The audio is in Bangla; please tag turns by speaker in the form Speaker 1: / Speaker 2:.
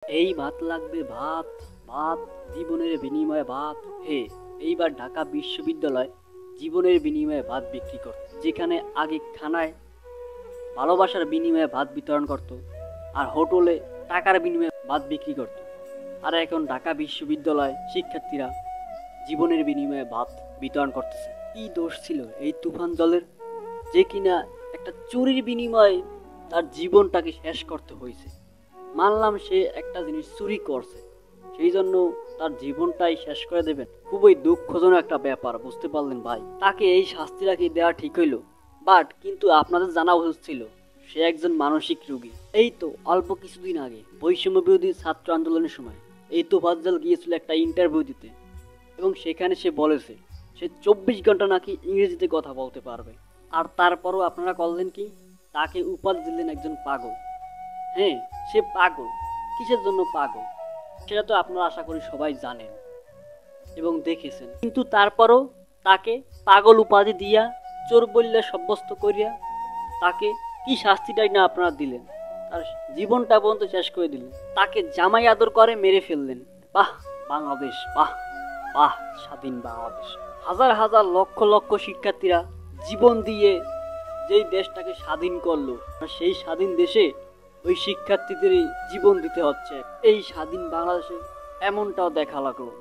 Speaker 1: এই ভাত লাগবে ভাত, ভাত জীবনের বিনিময়ে ভাত। হে, এইবার ঢাকা বিশ্ববিদ্যালয় জীবনের বিনিময়ে ভাত বিক্রি করত, যেখানে আগে খানায় ভালোবাসার বিনিময়ে ভাত বিতরণ করত, আর হোটেলে টাকার বিনিময়ে ভাত বিক্রি করত। আর এখন ঢাকা বিশ্ববিদ্যালয় শিক্ষার্থীরা জীবনের বিনিময়ে ভাত বিতরণ করতেছে। কি দোষ ছিল এই তুফান জলের, যে কিনা একটা চুরির বিনিময়ে তার জীবনটাকে শেষ করতে হয়েছে। মানলাম সে একটা জিনিস চুরি করছে, সেই জন্য তার জীবনটাই শেষ করে দেবেন? খুবই দুঃখজনক একটা ব্যাপার, বুঝতে পারলেন ভাই? তাকে এই শাস্তিটা কি দেওয়া ঠিক হইল? বাট কিন্তু আপনাদের জানা উচিত ছিল সে একজন মানসিক রোগী। এই তো অল্প কিছুদিন আগে বৈষম্য বিরোধী ছাত্র আন্দোলনের সময় এই তোফাজ্জল গিয়েছিল একটা ইন্টারভিউ দিতে, এবং সেখানে সে বলেছে সে 24 ঘন্টা নাকি ইংরেজিতে কথা বলতে পারবে। আর তারপরও আপনারা করলেন কি? তাকে উপাধি দিলেন একজন পাগল। হ্যাঁ, সে পাগল। কিসের জন্য পাগল সেটা তো আপনারা আশা করি সবাই জানেন এবং দেখেছেন, কিন্তু তারপরও তাকে পাগল উপাধি দিয়া, চোর বললে সাব্যস্ত করিয়া তাকে কি শাস্তিটাই না আপনারা দিলেন, তার জীবনটা পর্যন্ত শেষ করে দিলেন। তাকে জামাই আদর করে মেরে ফেললেন। বাহ বাংলাদেশ, বাহ বাহ স্বাধীন বাংলাদেশ। হাজার হাজার লক্ষ লক্ষ শিক্ষার্থীরা জীবন দিয়ে যেই দেশটাকে স্বাধীন করলো, সেই স্বাধীন দেশে ওই শিক্ষার্থীদেরই জীবন দিতে হচ্ছে। এই স্বাধীন বাংলাদেশে এমনটাও দেখা লাগলো।